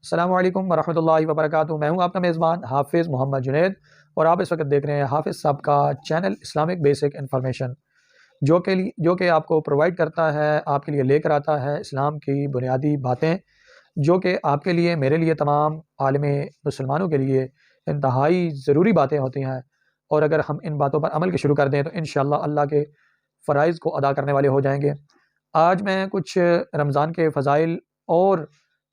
السلام علیکم ورحمۃ اللہ وبرکاتہ۔ میں ہوں آپ کا میزبان حافظ محمد جنید، اور آپ اس وقت دیکھ رہے ہیں حافظ صاحب کا چینل اسلامک بیسک انفارمیشن، جو کہ آپ کو پرووائڈ کرتا ہے، آپ کے لیے لے کر آتا ہے اسلام کی بنیادی باتیں، جو کہ آپ کے لیے، میرے لیے، تمام عالم مسلمانوں کے لیے انتہائی ضروری باتیں ہوتی ہیں۔ اور اگر ہم ان باتوں پر عمل شروع کر دیں تو انشاءاللہ اللہ کے فرائض کو ادا کرنے والے ہو جائیں گے۔ آج میں کچھ رمضان کے فضائل اور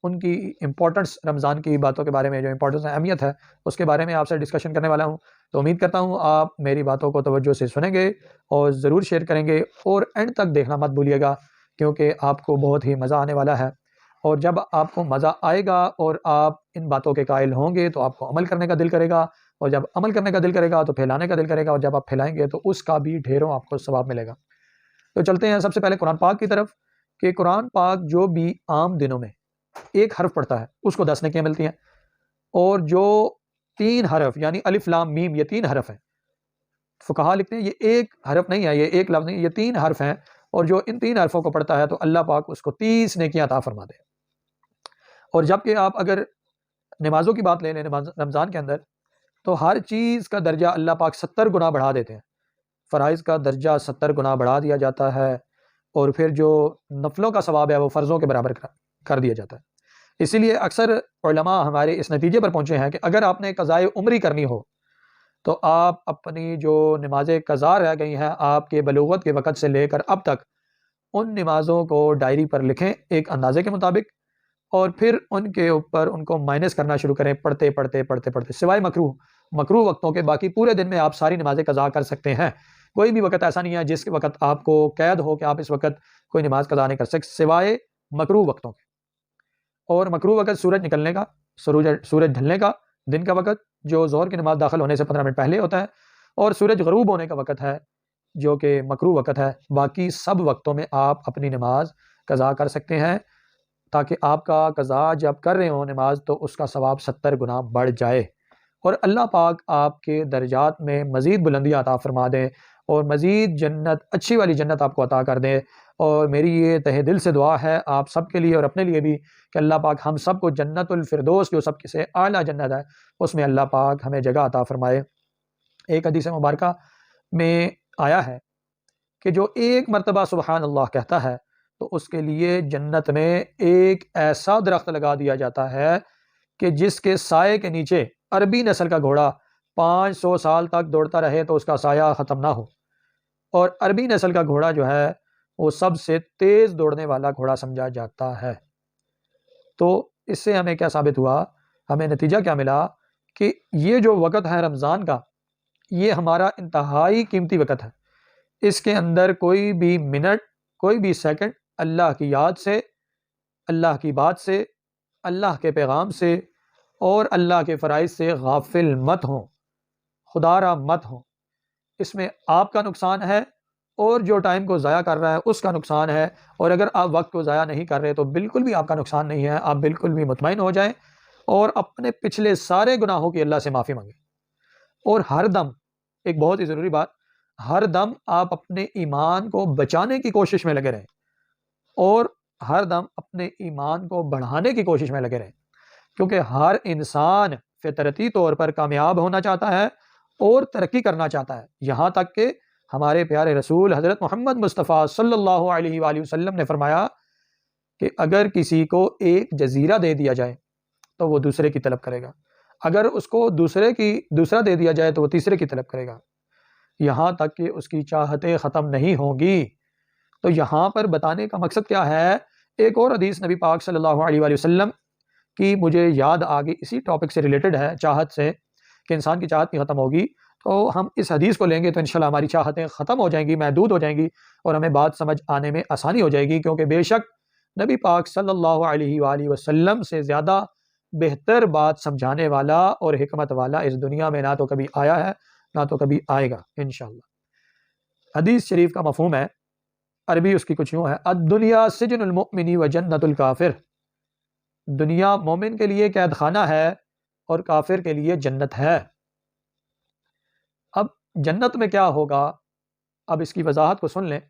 ان کی امپورٹنس، رمضان کی باتوں کے بارے میں جو امپورٹنس اہمیت ہے اس کے بارے میں آپ سے ڈسکشن کرنے والا ہوں۔ تو امید کرتا ہوں آپ میری باتوں کو توجہ سے سنیں گے اور ضرور شیئر کریں گے، اور اینڈ تک دیکھنا مت بھولیے گا، کیونکہ آپ کو بہت ہی مزہ آنے والا ہے۔ اور جب آپ کو مزہ آئے گا اور آپ ان باتوں کے قائل ہوں گے تو آپ کو عمل کرنے کا دل کرے گا، اور جب عمل کرنے کا دل کرے گا تو پھیلانے کا دل کرے گا، اور جب آپ پھیلائیں گے تو اس کا بھی ڈھیروں آپ کو ثواب ملے گا۔ تو چلتے ہیں سب سے پہلے قرآن پاک کی طرف، کہ قرآن پاک جو بھی عام دنوں میں ایک حرف پڑھتا ہے اس کو 10 نیکیاں ملتی ہیں، اور جو 3 حرف یعنی الف لام میم، یہ 3 حرف ہیں، فقہا لکھتے ہیں یہ ایک حرف نہیں ہے، یہ ایک لفظ نہیں، یہ 3 حرف ہیں، اور جو ان 3 حرفوں کو پڑھتا ہے تو اللہ پاک اس کو 30 نیکیاں عطا فرما دے۔ اور جب کہ آپ اگر نمازوں کی بات لے لیں رمضان کے اندر، تو ہر چیز کا درجہ اللہ پاک 70 گنا بڑھا دیتے ہیں۔ فرائض کا درجہ 70 گنا بڑھا دیا جاتا ہے، اور پھر جو نفلوں کا ثواب ہے وہ فرضوں کے برابر کر دیا جاتا ہے۔ اسی لیے اکثر علماء ہمارے اس نتیجے پر پہنچے ہیں کہ اگر آپ نے قضائے عمری کرنی ہو تو آپ اپنی جو نمازیں قضا رہ گئی ہیں آپ کے بلوغت کے وقت سے لے کر اب تک، ان نمازوں کو ڈائری پر لکھیں ایک اندازے کے مطابق، اور پھر ان کے اوپر ان کو مائنس کرنا شروع کریں، پڑھتے پڑھتے پڑھتے پڑھتے، سوائے مکروہ وقتوں کے، باقی پورے دن میں آپ ساری نمازیں قضا کر سکتے ہیں۔ کوئی بھی وقت ایسا نہیں ہے جس کے وقت آپ کو قید ہو کہ آپ اس وقت کوئی نماز قضا نہیں کر سکتے، سوائے مکروہ وقتوں کے۔ اور مکروہ وقت سورج نکلنے کا، سورج ڈھلنے کا، دن کا وقت جو ظہر کی نماز داخل ہونے سے 15 منٹ پہلے ہوتا ہے، اور سورج غروب ہونے کا وقت ہے جو کہ مکروہ وقت ہے۔ باقی سب وقتوں میں آپ اپنی نماز قضا کر سکتے ہیں، تاکہ آپ کا قضا جب کر رہے ہوں نماز تو اس کا ثواب 70 گنا بڑھ جائے، اور اللہ پاک آپ کے درجات میں مزید بلندیاں عطا فرما دیں، اور مزید جنت، اچھی والی جنت آپ کو عطا کر دیں۔ اور میری یہ تہ دل سے دعا ہے آپ سب کے لیے اور اپنے لیے بھی، کہ اللہ پاک ہم سب کو جنت الفردوس، جو سب سے اعلیٰ جنت ہے، اس میں اللہ پاک ہمیں جگہ عطا فرمائے۔ ایک حدیث مبارکہ میں آیا ہے کہ جو ایک مرتبہ سبحان اللہ کہتا ہے تو اس کے لیے جنت میں ایک ایسا درخت لگا دیا جاتا ہے کہ جس کے سائے کے نیچے عربی نسل کا گھوڑا 500 سال تک دوڑتا رہے تو اس کا سایہ ختم نہ ہو۔ اور عربی نسل کا گھوڑا جو ہے وہ سب سے تیز دوڑنے والا گھوڑا سمجھا جاتا ہے۔ تو اس سے ہمیں کیا ثابت ہوا، ہمیں نتیجہ کیا ملا، کہ یہ جو وقت ہے رمضان کا، یہ ہمارا انتہائی قیمتی وقت ہے۔ اس کے اندر کوئی بھی منٹ، کوئی بھی سیکنڈ اللہ کی یاد سے، اللہ کی بات سے، اللہ کے پیغام سے اور اللہ کے فرائض سے غافل مت ہوں، خدا را مت ہوں۔ اس میں آپ کا نقصان ہے، اور جو ٹائم کو ضائع کر رہا ہے اس کا نقصان ہے۔ اور اگر آپ وقت کو ضائع نہیں کر رہے تو بالکل بھی آپ کا نقصان نہیں ہے، آپ بالکل بھی مطمئن ہو جائیں، اور اپنے پچھلے سارے گناہوں کی اللہ سے معافی مانگیں۔ اور ہر دم، ایک بہت ہی ضروری بات، ہر دم آپ اپنے ایمان کو بچانے کی کوشش میں لگے رہیں، اور ہر دم اپنے ایمان کو بڑھانے کی کوشش میں لگے رہیں، کیونکہ ہر انسان فطرتی طور پر کامیاب ہونا چاہتا ہے اور ترقی کرنا چاہتا ہے۔ یہاں تک کہ ہمارے پیارے رسول حضرت محمد مصطفیٰ صلی اللہ علیہ وآلہ وسلم نے فرمایا کہ اگر کسی کو ایک جزیرہ دے دیا جائے تو وہ دوسرے کی طلب کرے گا، اگر اس کو دوسرا دے دیا جائے تو وہ تیسرے کی طلب کرے گا، یہاں تک کہ اس کی چاہتیں ختم نہیں ہوں گی۔ تو یہاں پر بتانے کا مقصد کیا ہے؟ ایک اور حدیث نبی پاک صلی اللہ علیہ وآلہ وسلم کی مجھے یاد آ گئی، اسی ٹاپک سے ریلیٹڈ ہے، چاہت سے، کہ انسان کی چاہت نہیں ختم ہوگی، تو ہم اس حدیث کو لیں گے تو انشاءاللہ ہماری چاہتیں ختم ہو جائیں گی، محدود ہو جائیں گی، اور ہمیں بات سمجھ آنے میں آسانی ہو جائے گی، کیونکہ بے شک نبی پاک صلی اللہ علیہ وآلہ وسلم سے زیادہ بہتر بات سمجھانے والا اور حکمت والا اس دنیا میں نہ تو کبھی آیا ہے نہ تو کبھی آئے گا انشاءاللہ۔ حدیث شریف کا مفہوم ہے، عربی اس کی کچھ یوں ہے: الدنیا سجن المؤمن و جنت الکافر۔ دنیا مومن کے لیے قید خانہ ہے اور کافر کے لیے جنت ہے۔ اب جنت میں کیا ہوگا، اب اس کی وضاحت کو سن لیں،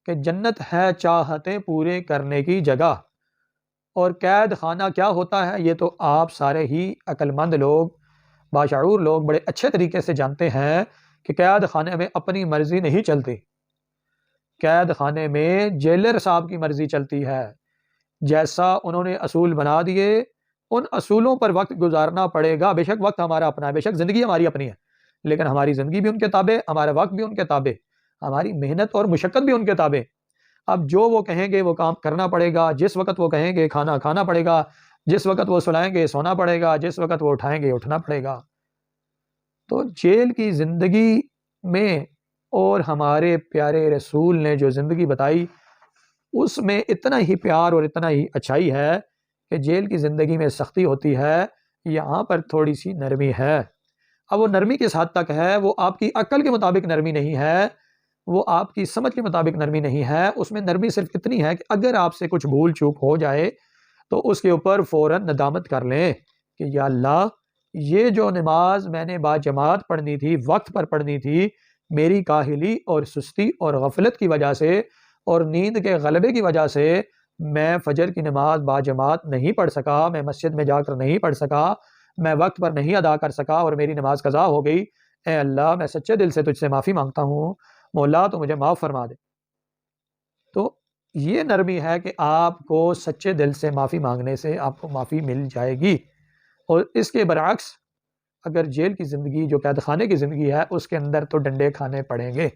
کہ جنت ہے چاہتیں پورے کرنے کی جگہ۔ اور قید خانہ کیا ہوتا ہے یہ تو آپ سارے ہی عقل مند لوگ، باشعور لوگ بڑے اچھے طریقے سے جانتے ہیں کہ قید خانے میں اپنی مرضی نہیں چلتی، قید خانے میں جیلر صاحب کی مرضی چلتی ہے، جیسا انہوں نے اصول بنا دیے ان اصولوں پر وقت گزارنا پڑے گا۔ بے شک وقت ہمارا اپنا ہے، بے شک زندگی ہماری اپنی ہے، لیکن ہماری زندگی بھی ان کے تابع، ہمارا وقت بھی ان کے تابع، ہماری محنت اور مشقت بھی ان کے تابع۔ اب جو وہ کہیں گے وہ کام کرنا پڑے گا، جس وقت وہ کہیں گے کھانا کھانا پڑے گا، جس وقت وہ سلائیں گے سونا پڑے گا، جس وقت وہ اٹھائیں گے اٹھنا پڑے گا۔ تو جیل کی زندگی میں اور ہمارے پیارے رسول نے جو زندگی بتائی اس میں اتنا ہی پیار اور اتنا ہی اچھائی ہے کہ جیل کی زندگی میں سختی ہوتی ہے، یہاں پر تھوڑی سی نرمی ہے۔ اب وہ نرمی کس حد تک ہے؟ وہ آپ کی عقل کے مطابق نرمی نہیں ہے، وہ آپ کی سمجھ کے مطابق نرمی نہیں ہے، اس میں نرمی صرف اتنی ہے کہ اگر آپ سے کچھ بھول چوک ہو جائے تو اس کے اوپر فوراً ندامت کر لیں کہ یا اللہ یہ جو نماز میں نے با جماعت پڑھنی تھی، وقت پر پڑھنی تھی، میری کاہلی اور سستی اور غفلت کی وجہ سے اور نیند کے غلبے کی وجہ سے میں فجر کی نماز با جماعت نہیں پڑھ سکا، میں مسجد میں جا کر نہیں پڑھ سکا، میں وقت پر نہیں ادا کر سکا اور میری نماز قضا ہو گئی۔ اے اللہ میں سچے دل سے تجھ سے معافی مانگتا ہوں، مولا تو مجھے معاف فرما دے۔ تو یہ نرمی ہے کہ آپ کو سچے دل سے معافی مانگنے سے آپ کو معافی مل جائے گی، اور اس کے برعکس اگر جیل کی زندگی جو قید خانے کی زندگی ہے اس کے اندر تو ڈنڈے کھانے پڑیں گے۔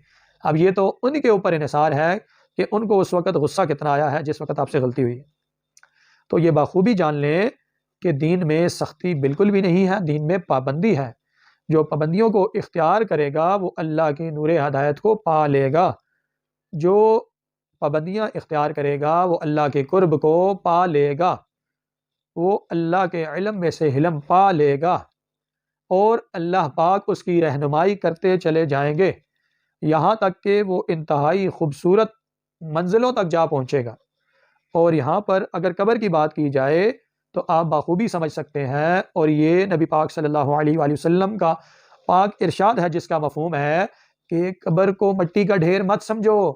اب یہ تو ان کے اوپر انحصار ہے کہ ان کو اس وقت غصہ کتنا آیا ہے جس وقت آپ سے غلطی ہوئی ہے۔ تو یہ بخوبی جان لیں کہ دین میں سختی بالکل بھی نہیں ہے، دین میں پابندی ہے۔ جو پابندیوں کو اختیار کرے گا وہ اللہ کی نور ہدایت کو پا لے گا، جو پابندیاں اختیار کرے گا وہ اللہ کے قرب کو پا لے گا، وہ اللہ کے علم میں سے علم پا لے گا، اور اللہ پاک اس کی رہنمائی کرتے چلے جائیں گے یہاں تک کہ وہ انتہائی خوبصورت منزلوں تک جا پہنچے گا۔ اور یہاں پر اگر قبر کی بات کی جائے تو آپ بخوبی سمجھ سکتے ہیں، اور یہ نبی پاک صلی اللہ علیہ وآلہ وسلم کا پاک ارشاد ہے جس کا مفہوم ہے کہ قبر کو مٹی کا ڈھیر مت سمجھو،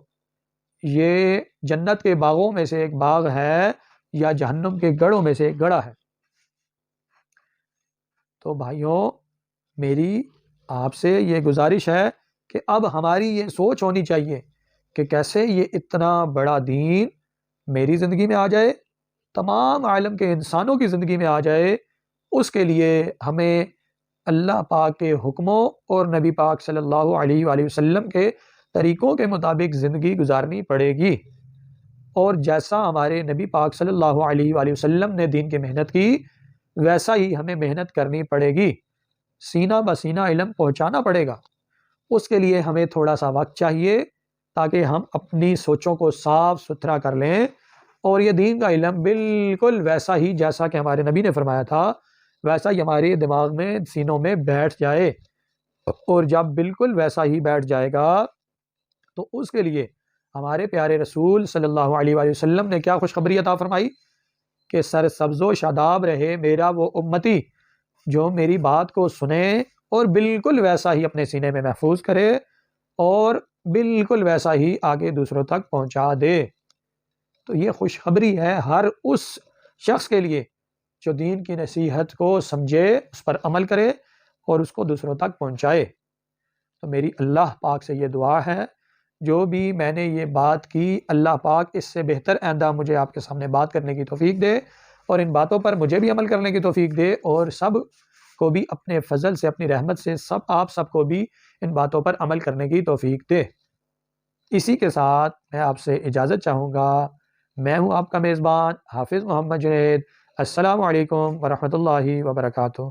یہ جنت کے باغوں میں سے ایک باغ ہے یا جہنم کے گڑھوں میں سے ایک گڑھا ہے۔ تو بھائیوں میری آپ سے یہ گزارش ہے کہ اب ہماری یہ سوچ ہونی چاہیے کہ کیسے یہ اتنا بڑا دین میری زندگی میں آ جائے، تمام عالم کے انسانوں کی زندگی میں آ جائے۔ اس کے لیے ہمیں اللہ پاک کے حکموں اور نبی پاک صلی اللہ علیہ وآلہ وسلم کے طریقوں کے مطابق زندگی گزارنی پڑے گی، اور جیسا ہمارے نبی پاک صلی اللہ علیہ وآلہ وسلم نے دین کی محنت کی ویسا ہی ہمیں محنت کرنی پڑے گی، سینہ بسینہ علم پہنچانا پڑے گا۔ اس کے لیے ہمیں تھوڑا سا وقت چاہیے تاکہ ہم اپنی سوچوں کو صاف ستھرا کر لیں، اور یہ دین کا علم بالکل ویسا ہی جیسا کہ ہمارے نبی نے فرمایا تھا ویسا ہی ہمارے دماغ میں سینوں میں بیٹھ جائے، اور جب بالکل ویسا ہی بیٹھ جائے گا تو اس کے لیے ہمارے پیارے رسول صلی اللہ علیہ وآلہ وسلم نے کیا خوشخبری عطا فرمائی کہ سر سبز و شاداب رہے میرا وہ امتی جو میری بات کو سنے اور بالکل ویسا ہی اپنے سینے میں محفوظ کرے اور بالکل ویسا ہی آگے دوسروں تک پہنچا دے۔ تو یہ خوشخبری ہے ہر اس شخص کے لیے جو دین کی نصیحت کو سمجھے، اس پر عمل کرے اور اس کو دوسروں تک پہنچائے۔ تو میری اللہ پاک سے یہ دعا ہے جو بھی میں نے یہ بات کی اللہ پاک اس سے بہتر آئندہ مجھے آپ کے سامنے بات کرنے کی توفیق دے، اور ان باتوں پر مجھے بھی عمل کرنے کی توفیق دے، اور سب کو بھی اپنے فضل سے اپنی رحمت سے آپ سب کو بھی ان باتوں پر عمل کرنے کی توفیق دے۔ اسی کے ساتھ میں آپ سے اجازت چاہوں گا۔ میں ہوں آپ کا میزبان حافظ محمد جنید۔ السلام علیکم ورحمۃ اللہ وبرکاتہ۔